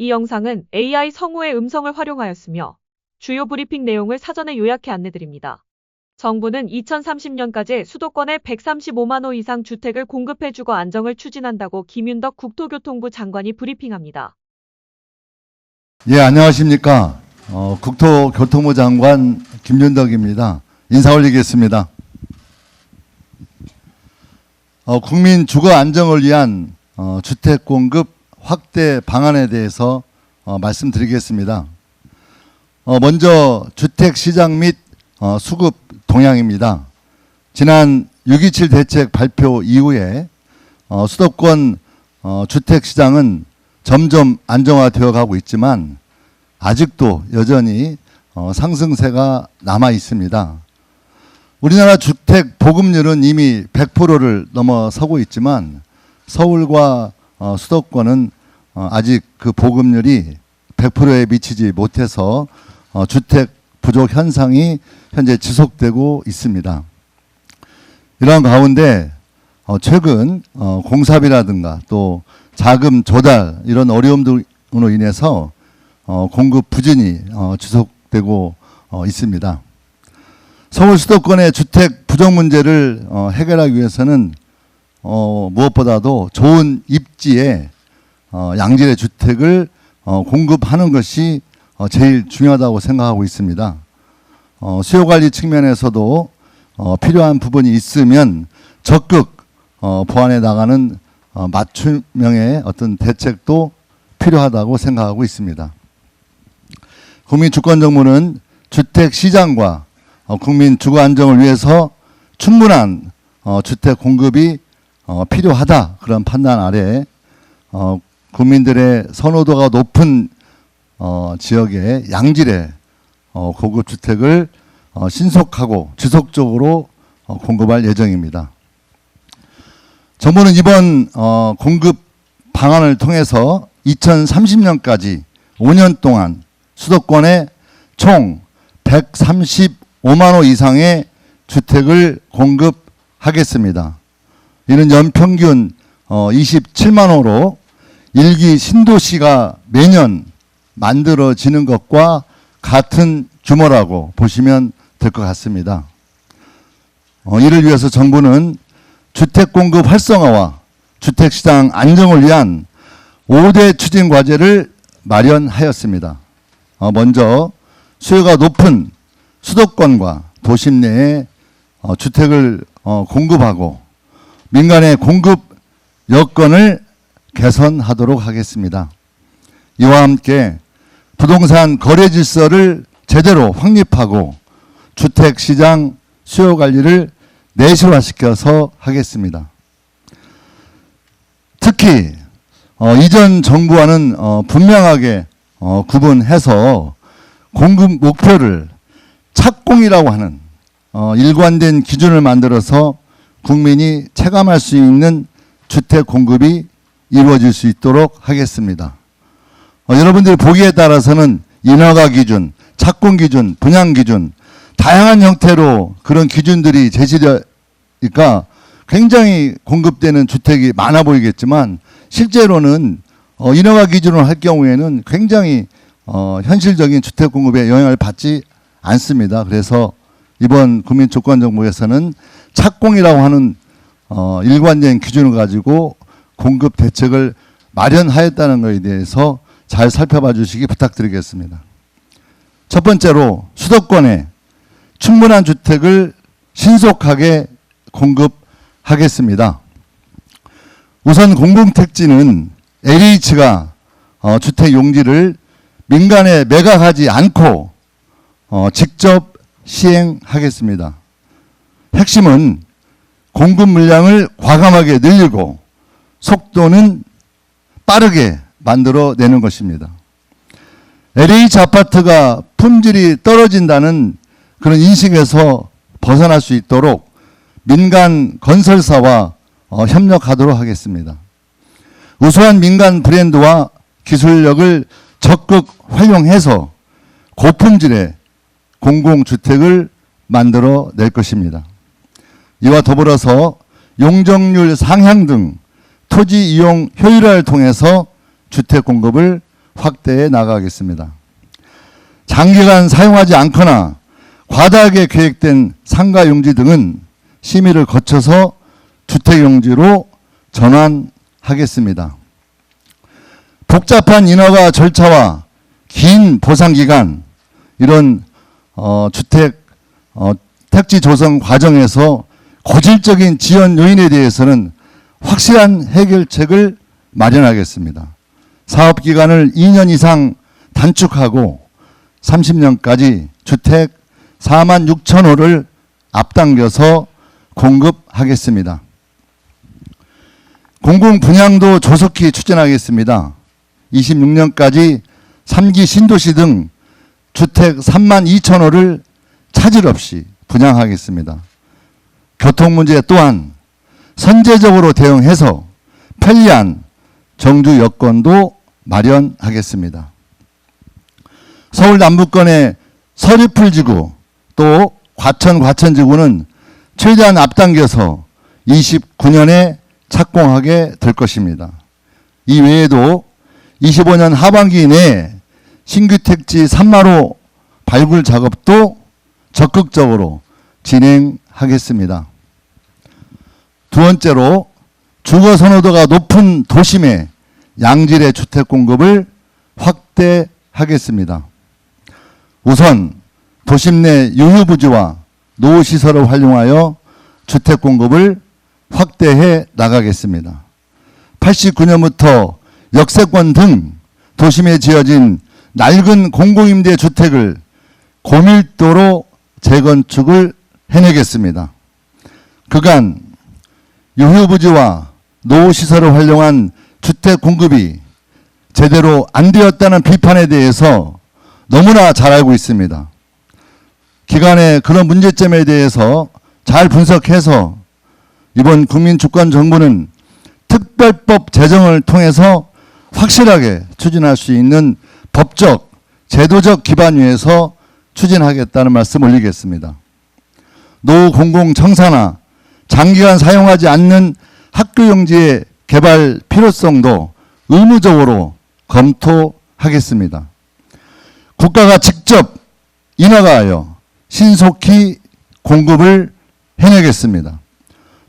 이 영상은 AI 성우의 음성을 활용하였으며 주요 브리핑 내용을 사전에 요약해 안내드립니다. 정부는 2030년까지 수도권에 135만 호 이상 주택을 공급해 주거 안정을 추진한다고 김윤덕 국토교통부 장관이 브리핑합니다. 예, 안녕하십니까. 국토교통부 장관 김윤덕입니다. 인사 올리겠습니다. 국민 주거 안정을 위한 주택 공급 확대 방안에 대해서 말씀드리겠습니다. 먼저 주택 시장 및 수급 동향입니다. 지난 6.27 대책 발표 이후에 수도권 주택 시장은 점점 안정화되어 가고 있지만 아직도 여전히 상승세가 남아 있습니다. 우리나라 주택 보급률은 이미 100%를 넘어서고 있지만 서울과 수도권은 아직 그 보급률이 100%에 미치지 못해서 주택 부족 현상이 현재 지속되고 있습니다. 이러한 가운데 최근 공사비라든가 또 자금 조달 이런 어려움으로 인해서 공급 부진이 지속되고 있습니다. 서울 수도권의 주택 부족 문제를 해결하기 위해서는 무엇보다도 좋은 입지에 양질의 주택을 공급하는 것이 제일 중요하다고 생각하고 있습니다. 수요관리 측면에서도 필요한 부분이 있으면 적극 보완해 나가는 맞춤형의 어떤 대책도 필요하다고 생각하고 있습니다. 국민주권정부는 주택 시장과 국민 주거 안정을 위해서 충분한 주택 공급이 필요하다 그런 판단 아래 국민들의 선호도가 높은 지역의 양질의 고급 주택을 신속하고 지속적으로 공급할 예정입니다. 정부는 이번 공급 방안을 통해서 2030년까지 5년 동안 수도권에 총 135만 호 이상의 주택을 공급하겠습니다. 이는 연평균 27만 호로 1기 신도시가 매년 만들어지는 것과 같은 규모라고 보시면 될 것 같습니다. 이를 위해서 정부는 주택 공급 활성화와 주택 시장 안정을 위한 5대 추진 과제를 마련하였습니다. 먼저 수요가 높은 수도권과 도심 내에 주택을 공급하고 민간의 공급 여건을 개선하도록 하겠습니다. 이와 함께 부동산 거래 질서를 제대로 확립하고 주택 시장 수요 관리를 내실화시켜서 하겠습니다. 특히 이전 정부와는 분명하게 구분해서 공급 목표를 착공이라고 하는 일관된 기준을 만들어서 국민이 체감할 수 있는 주택 공급이 이루어질 수 있도록 하겠습니다. 여러분들 보기에 따라서는 인허가 기준, 착공 기준, 분양 기준 다양한 형태로 그런 기준들이 제시되니까 굉장히 공급되는 주택이 많아 보이겠지만 실제로는 인허가 기준을 할 경우에는 굉장히 현실적인 주택 공급에 영향을 받지 않습니다. 그래서 이번 국민주권정부에서는 착공이라고 하는 일관된 기준을 가지고 공급 대책을 마련하였다는 것에 대해서 잘 살펴봐 주시기 부탁드리겠습니다. 첫 번째로 수도권에 충분한 주택을 신속하게 공급하겠습니다. 우선 공공택지는 LH가 주택 용지를 민간에 매각하지 않고 직접 시행하겠습니다. 핵심은 공급 물량을 과감하게 늘리고 속도는 빠르게 만들어내는 것입니다. LH 아파트가 품질이 떨어진다는 그런 인식에서 벗어날 수 있도록 민간 건설사와 협력하도록 하겠습니다. 우수한 민간 브랜드와 기술력을 적극 활용해서 고품질의 공공주택을 만들어낼 것입니다. 이와 더불어서 용적률 상향 등 토지 이용 효율화를 통해서 주택 공급을 확대해 나가겠습니다. 장기간 사용하지 않거나 과다하게 계획된 상가용지 등은 심의를 거쳐서 주택용지로 전환하겠습니다. 복잡한 인허가 절차와 긴 보상기간, 이런 주택 택지 조성 과정에서 고질적인 지연 요인에 대해서는 확실한 해결책을 마련하겠습니다. 사업기간을 2년 이상 단축하고 30년까지 주택 4만 6천 호를 앞당겨서 공급하겠습니다. 공공분양도 조속히 추진하겠습니다. 26년까지 3기 신도시 등 주택 3만 2천 호를 차질 없이 분양하겠습니다. 교통 문제 또한 선제적으로 대응해서 편리한 정주 여건도 마련하겠습니다. 서울 남부권의 서리풀지구 또 과천지구는 최대한 앞당겨서 29년에 착공하게 될 것입니다. 이 외에도 25년 하반기 내에 신규 택지 3마로 발굴 작업도 적극적으로 진행하겠습니다. 두 번째로 주거 선호도가 높은 도심의 양질의 주택 공급을 확대하겠습니다. 우선 도심 내 유휴부지와 노후시설을 활용하여 주택 공급을 확대해 나가겠습니다. 89년부터 역세권 등 도심에 지어진 낡은 공공임대 주택을 고밀도로 재건축을 해내겠습니다. 그간 유휴부지와 노후시설을 활용한 주택 공급이 제대로 안 되었다는 비판에 대해서 너무나 잘 알고 있습니다. 기간의 그런 문제점에 대해서 잘 분석해서 이번 국민주권정부는 특별법 제정을 통해서 확실하게 추진할 수 있는 법적, 제도적 기반 위에서 추진하겠다는 말씀 올리겠습니다. 노후 공공청사나 장기간 사용하지 않는 학교용지의 개발 필요성도 의무적으로 검토하겠습니다. 국가가 직접 인허가하여 신속히 공급을 해내겠습니다.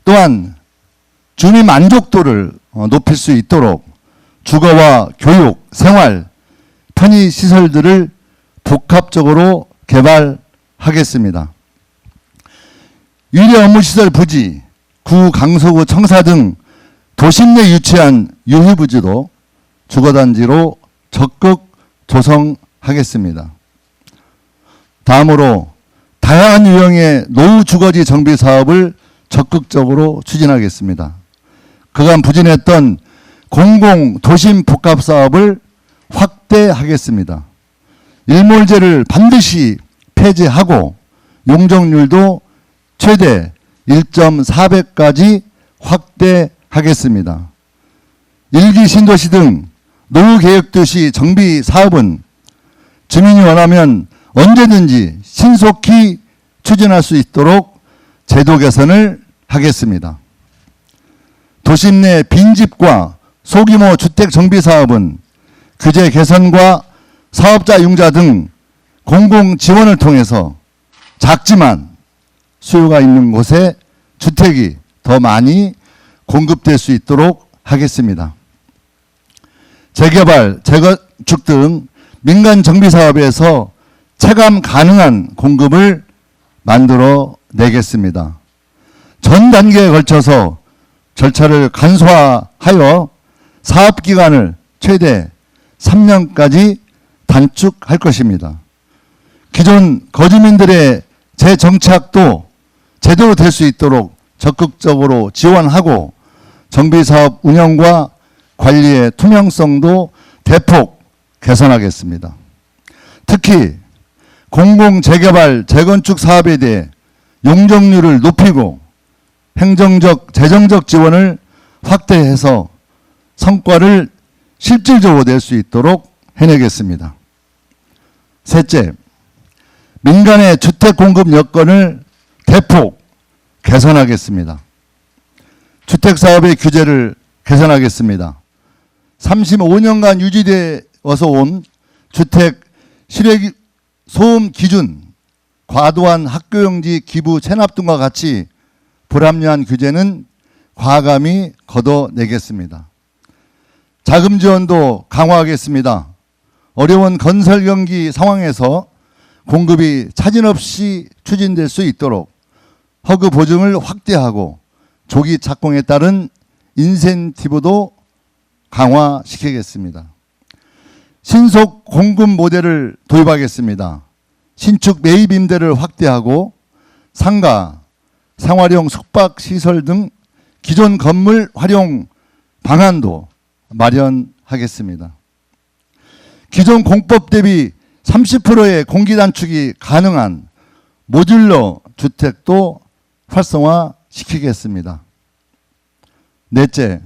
또한 주민 만족도를 높일 수 있도록 주거와 교육, 생활, 편의시설들을 복합적으로 개발하겠습니다. 유료 업무시설 부지, 구강서구 청사 등 도심 내 유치한 유휴부지도 주거단지로 적극 조성하겠습니다. 다음으로 다양한 유형의 노후주거지 정비 사업을 적극적으로 추진하겠습니다. 그간 부진했던 공공도심 복합사업을 확대하겠습니다. 일몰제를 반드시 폐지하고 용적률도 최대 1.4배까지 확대하겠습니다. 일기 신도시 등 노후계획도시 정비 사업은 주민이 원하면 언제든지 신속히 추진할 수 있도록 제도 개선을 하겠습니다. 도심 내 빈집과 소규모 주택 정비 사업은 규제 개선과 사업자 융자 등 공공 지원을 통해서 작지만 수요가 있는 곳에 주택이 더 많이 공급될 수 있도록 하겠습니다. 재개발, 재건축 등 민간 정비 사업에서 체감 가능한 공급을 만들어 내겠습니다. 전 단계에 걸쳐서 절차를 간소화하여 사업기간을 최대 3년까지 단축할 것입니다. 기존 거주민들의 재정착도 제대로 될 수 있도록 적극적으로 지원하고 정비사업 운영과 관리의 투명성도 대폭 개선하겠습니다. 특히 공공재개발, 재건축 사업에 대해 용적률을 높이고 행정적, 재정적 지원을 확대해서 성과를 실질적으로 낼 수 있도록 해내겠습니다. 셋째, 민간의 주택 공급 여건을 대폭 개선하겠습니다. 주택사업의 규제를 개선하겠습니다. 35년간 유지돼 온 주택 실외 소음 기준, 과도한 학교용지 기부 체납 등과 같이 불합리한 규제는 과감히 걷어내겠습니다. 자금 지원도 강화하겠습니다. 어려운 건설 경기 상황에서 공급이 차질 없이 추진될 수 있도록 허그 보증을 확대하고 조기 착공에 따른 인센티브도 강화시키겠습니다. 신속 공급 모델을 도입하겠습니다. 신축 매입 임대를 확대하고 상가, 생활용 숙박시설 등 기존 건물 활용 방안도 마련하겠습니다. 기존 공법 대비 30%의 공기 단축이 가능한 모듈러 주택도 활성화시키겠습니다. 넷째,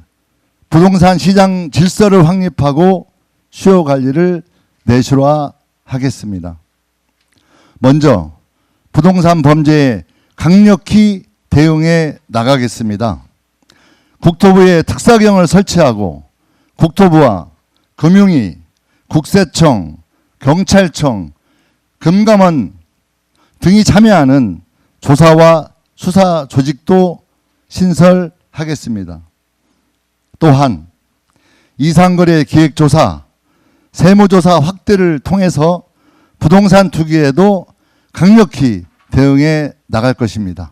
부동산 시장 질서를 확립하고 수요 관리를 내실화하겠습니다. 먼저 부동산 범죄에 강력히 대응해 나가겠습니다. 국토부에 특사경을 설치하고 국토부와 금융위, 국세청, 경찰청, 금감원 등이 참여하는 조사와 수사 조직도 신설하겠습니다. 또한 이상거래 기획조사, 세무조사 확대를 통해서 부동산 투기에도 강력히 대응해 나갈 것입니다.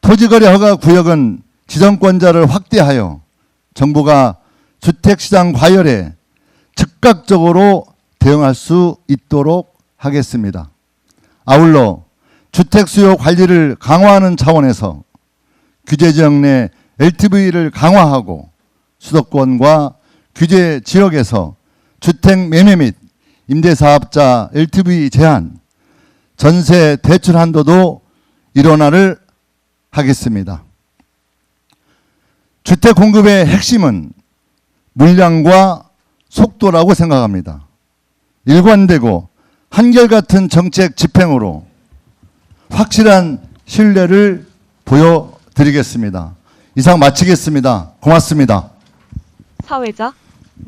토지거래 허가 구역은 지정권자를 확대하여 정부가 주택시장 과열에 즉각적으로 대응할 수 있도록 하겠습니다. 아울러 주택 수요 관리를 강화하는 차원에서 규제지역 내 LTV를 강화하고 수도권과 규제 지역에서 주택 매매 및 임대사업자 LTV 제한, 전세 대출 한도도 일원화를 하겠습니다. 주택 공급의 핵심은 물량과 속도라고 생각합니다. 일관되고 한결같은 정책 집행으로 확실한 신뢰를 보여드리겠습니다. 이상 마치겠습니다. 고맙습니다. 사회자.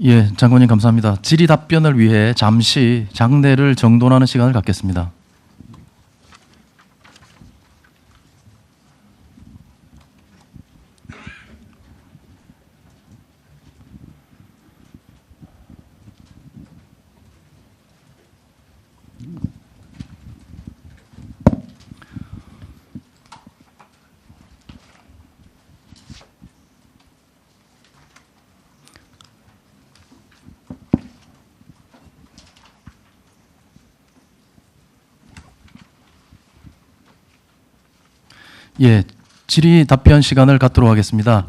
예, 장관님 감사합니다. 질의 답변을 위해 잠시 장내를 정돈하는 시간을 갖겠습니다. 예, 질의 답변 시간을 갖도록 하겠습니다.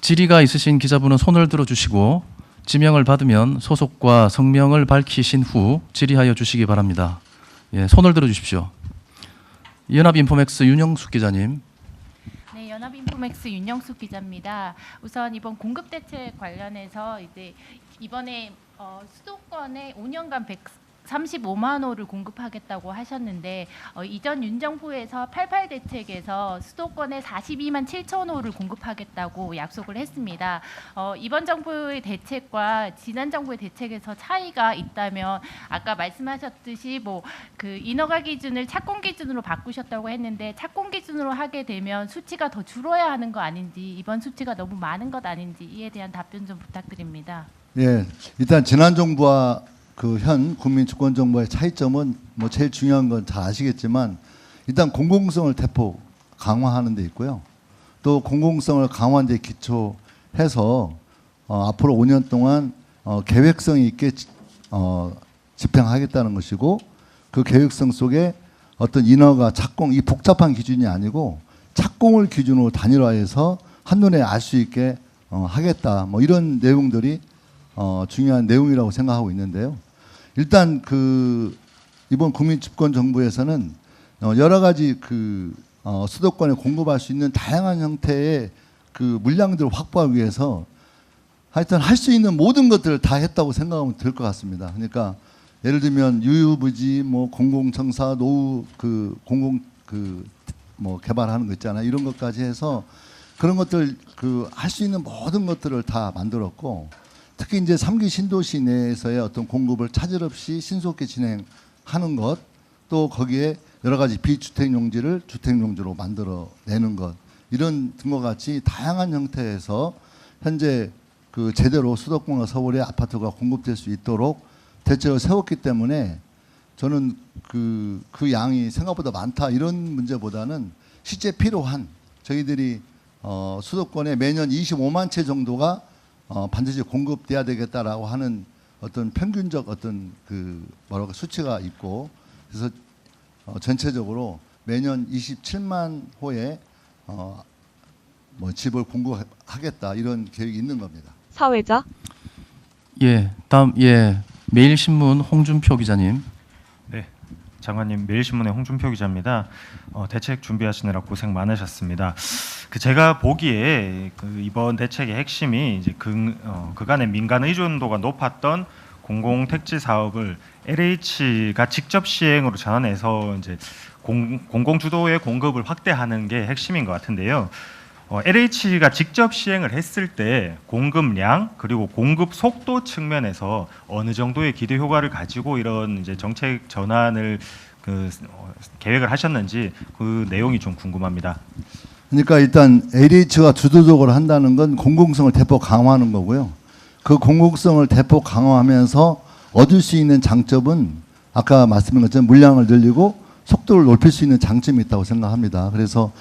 질의가 있으신 기자분은 손을 들어주시고 지명을 받으면 소속과 성명을 밝히신 후 질의하여 주시기 바랍니다. 예, 손을 들어주십시오. 연합인포맥스 윤영숙 기자님. 네, 연합인포맥스 윤영숙 기자입니다. 우선 이번 공급 대책 관련해서 이번에 수도권에 5년간 135만 호를 공급하겠다고 하셨는데 이전 윤 정부에서 88 대책에서 수도권에 42만 7천 호를 공급하겠다고 약속을 했습니다. 이번 정부의 대책과 지난 정부의 대책에서 차이가 있다면 아까 말씀하셨듯이 그 인허가 기준을 착공 기준으로 바꾸셨다고 했는데 착공 기준으로 하게 되면 수치가 더 줄어야 하는 거 아닌지, 이번 수치가 너무 많은 것 아닌지 이에 대한 답변 좀 부탁드립니다. 예, 일단 지난 정부와 그 현 국민주권정부의 차이점은 뭐 제일 중요한 건 잘 아시겠지만 일단 공공성을 대폭 강화하는 데 있고요. 또 공공성을 강화한 데 기초해서 앞으로 5년 동안 계획성 있게 집행하겠다는 것이고, 그 계획성 속에 어떤 인허가, 착공, 이 복잡한 기준이 아니고 착공을 기준으로 단일화해서 한눈에 알 수 있게 하겠다. 뭐 이런 내용들이 중요한 내용이라고 생각하고 있는데요. 일단 그 이번 국민집권정부에서는 여러 가지 수도권에 공급할 수 있는 다양한 형태의 그 물량들을 확보하기 위해서 하여튼 할 수 있는 모든 것들을 다 했다고 생각하면 될 것 같습니다. 그러니까 예를 들면 유유부지, 뭐 공공청사, 노후 뭐 개발하는 거 있잖아요. 이런 것까지 해서 그런 것들 할 수 있는 모든 것들을 다 만들었고, 특히 이제 3기 신도시 내에서의 어떤 공급을 차질 없이 신속히 진행하는 것, 또 거기에 여러 가지 비주택 용지를 주택 용지로 만들어내는 것, 이런 등과 같이 다양한 형태에서 현재 그 제대로 수도권과 서울의 아파트가 공급될 수 있도록 대책을 세웠기 때문에 저는 그 양이 생각보다 많다 이런 문제보다는 실제 필요한 저희들이 수도권에 매년 25만 채 정도가 반드시 공급돼야 되겠다라고 하는 어떤 평균적 어떤 그 뭐랄까 수치가 있고, 그래서 전체적으로 매년 27만 호의 뭐 집을 공급하겠다 이런 계획이 있는 겁니다. 사회자. 예, 다음 매일신문 홍준표 기자님. 네, 장관님, 매일신문의 홍준표 기자입니다. 대책 준비하시느라 고생 많으셨습니다. 제가 보기에 이번 대책의 핵심이 이제 그간의 민간 의존도가 높았던 공공택지 사업을 LH가 직접 시행으로 전환해서 이제 공공 주도의 공급을 확대하는 게 핵심인 것 같은데요. LH가 직접 시행을 했을 때 공급량 그리고 공급 속도 측면에서 어느 정도의 기대 효과를 가지고 이런 이제 정책 전환을 계획을 하셨는지 그 내용이 좀 궁금합니다. 그러니까 일단 LH가 주도적으로 한다는 건 공공성을 대폭 강화하는 거고요. 그 공공성을 대폭 강화하면서 얻을 수 있는 장점은 아까 말씀드린 것처럼 물량을 늘리고 속도를 높일 수 있는 장점이 있다고 생각합니다. 그래서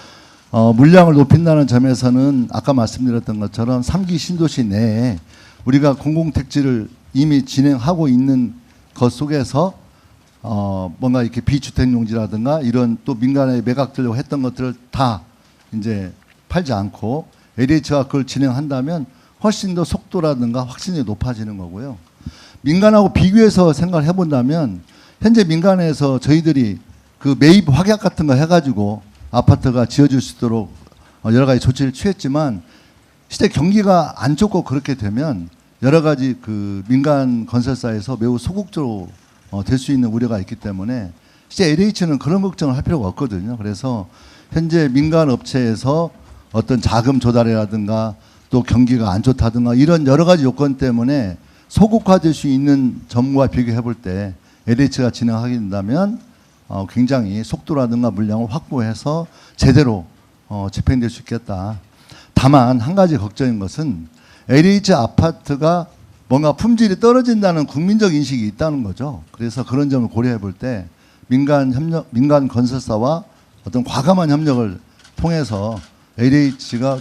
물량을 높인다는 점에서는 아까 말씀드렸던 것처럼 3기 신도시 내에 우리가 공공택지를 이미 진행하고 있는 것 속에서 뭔가 이렇게 비주택 용지라든가 이런 또 민간에 매각되려고 했던 것들을 다 이제 팔지 않고 LH가 그걸 진행한다면 훨씬 더 속도라든가 확신이 높아지는 거고요. 민간하고 비교해서 생각을 해본다면 현재 민간에서 저희들이 그 매입 확약 같은 거 해가지고 아파트가 지어질 수 있도록 여러 가지 조치를 취했지만 실제 경기가 안 좋고 그렇게 되면 여러 가지 그 민간 건설사에서 매우 소극적으로 될 수 있는 우려가 있기 때문에 실제 LH는 그런 걱정을 할 필요가 없거든요. 그래서 현재 민간 업체에서 어떤 자금 조달이라든가 또 경기가 안 좋다든가 이런 여러 가지 요건 때문에 소극화될 수 있는 점과 비교해 볼 때 LH가 진행하게 된다면 굉장히 속도라든가 물량을 확보해서 제대로 집행될 수 있겠다. 다만 한 가지 걱정인 것은 LH 아파트가 뭔가 품질이 떨어진다는 국민적 인식이 있다는 거죠. 그래서 그런 점을 고려해 볼 때 민간 건설사와 어떤 과감한 협력을 통해서 LH가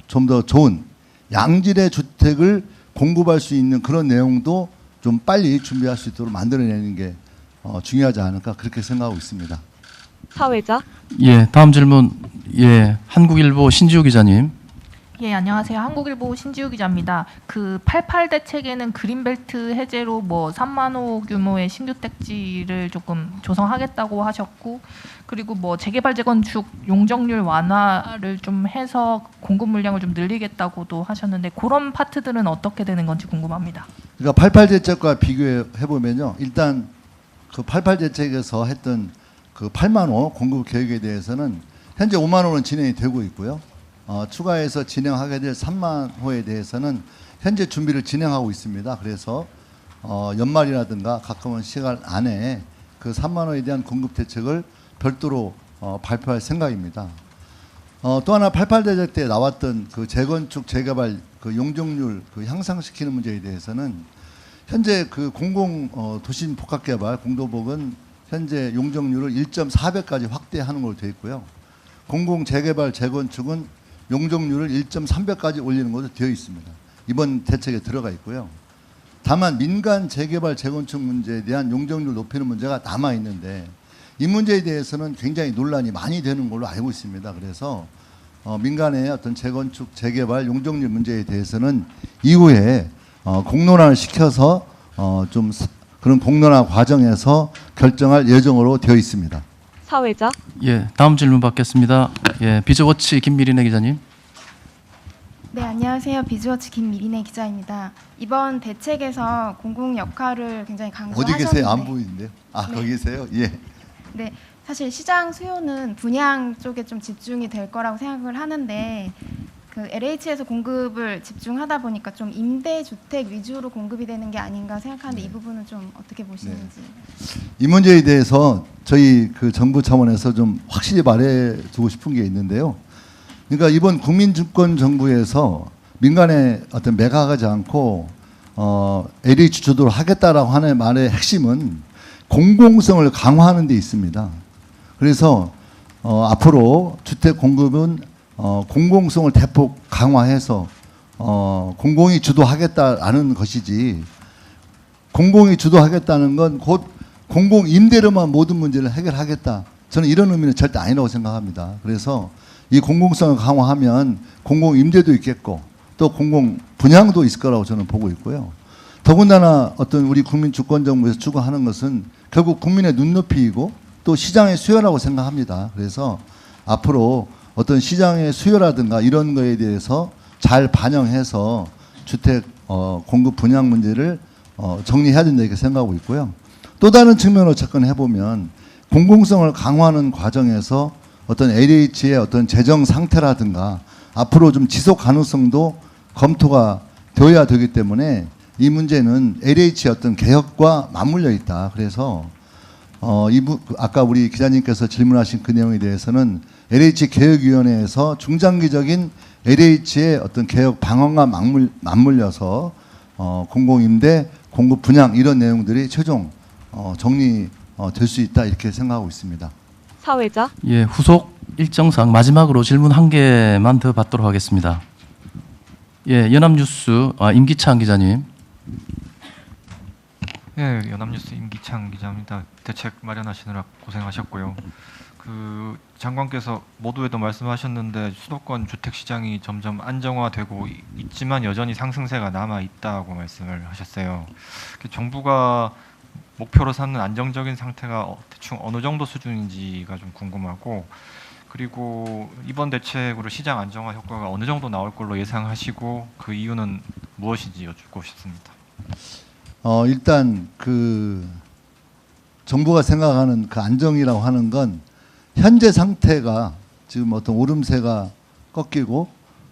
좀 더 좋은 양질의 주택을 공급할 수 있는 그런 내용도 좀 빨리 준비할 수 있도록 만들어내는 게 중요하지 않을까 그렇게 생각하고 있습니다. 사회자. 예, 다음 질문 한국일보 신지우 기자님. 예, 안녕하세요. 한국일보 신지우 기자입니다. 그 88 대책에는 그린벨트 해제로 뭐 3만 호 규모의 신규 택지를 조금 조성하겠다고 하셨고, 그리고 뭐 재개발 재건축 용적률 완화를 좀 해서 공급 물량을 좀 늘리겠다고도 하셨는데 그런 파트들은 어떻게 되는 건지 궁금합니다. 그러니까 88 대책과 비교해 보면요. 일단 그 88 대책에서 했던 그 8만 호 공급 계획에 대해서는 현재 5만 호는 진행이 되고 있고요. 추가해서 진행하게 될 3만 호에 대해서는 현재 준비를 진행하고 있습니다. 그래서 연말이라든가 가까운 시간 안에 그 3만 호에 대한 공급 대책을 별도로 발표할 생각입니다. 또 하나 88 대책 때 나왔던 그 재건축 재개발 그 용적률 그 향상시키는 문제에 대해서는 현재 그 공공 도심 복합 개발 공도복은 현재 용적률을 1.4배까지 확대하는 걸로 되어 있고요. 공공 재개발 재건축은 용적률을 1.3배까지 올리는 것으로 되어 있습니다. 이번 대책에 들어가 있고요. 다만 민간 재개발 재건축 문제에 대한 용적률 높이는 문제가 남아 있는데 이 문제에 대해서는 굉장히 논란이 많이 되는 걸로 알고 있습니다. 그래서 민간의 어떤 재건축 재개발 용적률 문제에 대해서는 이후에 공론화를 시켜서 좀 그런 공론화 과정에서 결정할 예정으로 되어 있습니다. 사회자. 예, 다음 질문 받겠습니다. 예, 비즈워치 김미리네 기자님. 네, 안녕하세요. 비즈워치 김미리네 기자입니다. 이번 대책에서 공공 역할을 굉장히 강조하셨는데 어디 계세요? 안 보이는데요? 아, 네. 거기 계세요? 예. 네, 사실 시장 수요는 분양 쪽에 좀 집중이 될 거라고 생각을 하는데 그 LH에서 공급을 집중하다 보니까 좀 임대주택 위주로 공급이 되는 게 아닌가 생각하는데 이 부분은 좀 어떻게 보시는지. 이 문제에 대해서 저희 그 정부 차원에서 좀 확실히 말해두고 싶은 게 있는데요. 그러니까 이번 국민주권 정부에서 민간에 어떤 매각하지 않고 LH 주도를 하겠다라고 하는 말의 핵심은 공공성을 강화하는 데 있습니다. 그래서 앞으로 주택 공급은 공공성을 대폭 강화해서 공공이 주도하겠다라는 것이지, 공공이 주도하겠다는 건 곧 공공 임대료만 모든 문제를 해결하겠다, 저는 이런 의미는 절대 아니라고 생각합니다. 그래서 이 공공성을 강화하면 공공 임대도 있겠고 또 공공 분양도 있을 거라고 저는 보고 있고요. 더군다나 어떤 우리 국민 주권 정부에서 추구하는 것은 결국 국민의 눈높이이고 또 시장의 수요라고 생각합니다. 그래서 앞으로 어떤 시장의 수요라든가 이런 거에 대해서 잘 반영해서 주택 공급 분양 문제를 정리해야 된다 이렇게 생각하고 있고요. 또 다른 측면으로 접근해 보면 공공성을 강화하는 과정에서 어떤 LH의 어떤 재정 상태라든가 앞으로 좀 지속 가능성도 검토가 되어야 되기 때문에 이 문제는 LH의 어떤 개혁과 맞물려 있다. 그래서 아까 우리 기자님께서 질문하신 그 내용에 대해서는 LH 개혁위원회에서 중장기적인 LH의 어떤 개혁 방안과 맞물려서 공공임대, 공급 분양 이런 내용들이 최종 정리될 수 있다 이렇게 생각하고 있습니다. 사회자. 예, 후속 일정상 마지막으로 질문 한 개만 더 받도록 하겠습니다. 예, 연합뉴스 임기찬 기자님. 네, 연합뉴스 임기창 기자입니다. 대책 마련하시느라 고생하셨고요. 그 장관께서 모두에도 말씀하셨는데 수도권 주택 시장이 점점 안정화되고 있지만 여전히 상승세가 남아 있다고 말씀을 하셨어요. 정부가 목표로 삼는 안정적인 상태가 대충 어느 정도 수준인지가 좀 궁금하고, 그리고 이번 대책으로 시장 안정화 효과가 어느 정도 나올 걸로 예상하시고 그 이유는 무엇인지 여쭙고 싶습니다. 일단 그 정부가 생각하는 그 안정이라고 하는 건 현재 상태가 지금 어떤 오름세가 꺾이고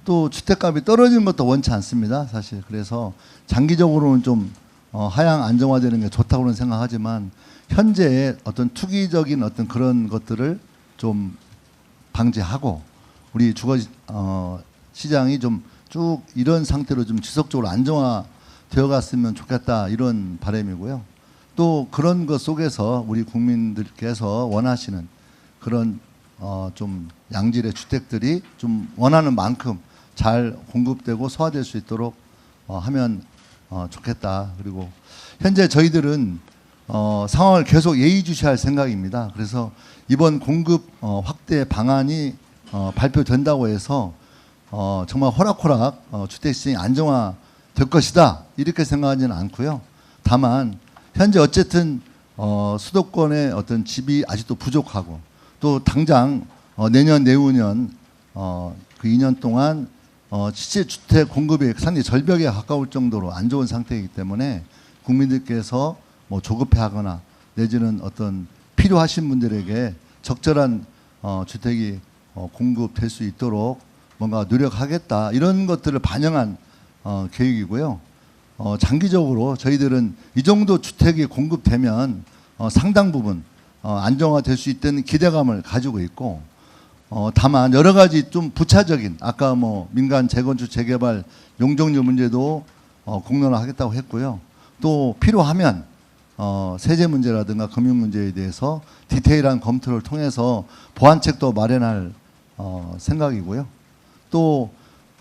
또 주택값이 떨어지는 것도 원치 않습니다, 사실. 그래서 장기적으로는 좀 하향 안정화되는 게 좋다고는 생각하지만 현재의 어떤 투기적인 어떤 그런 것들을 좀 방지하고 우리 주거 시장이 좀 쭉 이런 상태로 좀 지속적으로 안정화되어 갔으면 좋겠다 이런 바람이고요. 또 그런 것 속에서 우리 국민들께서 원하시는 그런 좀 양질의 주택들이 좀 원하는 만큼 잘 공급되고 소화될 수 있도록 하면 좋겠다. 그리고 현재 저희들은 상황을 계속 예의주시할 생각입니다. 그래서 이번 공급 확대 방안이 발표된다고 해서 정말 호락호락 주택 시장이 안정화될 것이다 이렇게 생각하지는 않고요. 다만 현재 어쨌든 수도권의 어떤 집이 아직도 부족하고 또 당장 내년 내후년 그 2년 동안 실제 주택 공급이 상당히 절벽에 가까울 정도로 안 좋은 상태이기 때문에 국민들께서 뭐 조급해하거나 내지는 어떤 필요하신 분들에게 적절한 주택이 공급될 수 있도록 뭔가 노력하겠다 이런 것들을 반영한 계획이고요. 장기적으로 저희들은 이 정도 주택이 공급되면 상당 부분 안정화될 수 있다는 기대감을 가지고 있고, 다만 여러 가지 좀 부차적인 아까 뭐 민간 재건축 재개발 용적률 문제도 공론화하겠다고 했고요. 또 필요하면 세제 문제라든가 금융 문제에 대해서 디테일한 검토를 통해서 보완책도 마련할 생각이고요. 또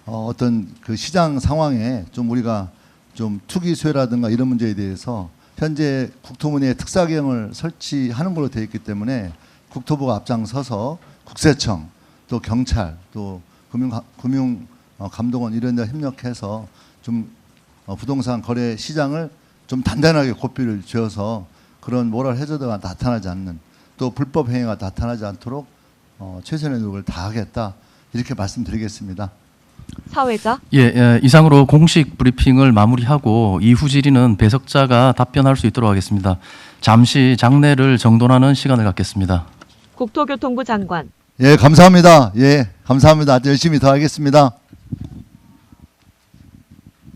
어떤 그 시장 상황에 좀 우리가 좀 투기 수요라든가 이런 문제에 대해서 현재 국토부의 특사경을 설치하는 걸로 되어 있기 때문에 국토부가 앞장서서 국세청 또 경찰 또 금융감독원 이런 데 협력해서 좀 부동산 거래 시장을 좀 단단하게 고삐를 쥐어서 그런 모럴 해저드가 나타나지 않는 또 불법 행위가 나타나지 않도록 최선의 노력을 다하겠다 이렇게 말씀드리겠습니다. 사회자. 예, 이상으로 공식 브리핑을 마무리하고 이후 질의는 배석자가 답변할 수 있도록 하겠습니다. 잠시 장내를 정돈하는 시간을 갖겠습니다. 국토교통부 장관. 예, 감사합니다. 예, 감사합니다. 열심히 더 하겠습니다.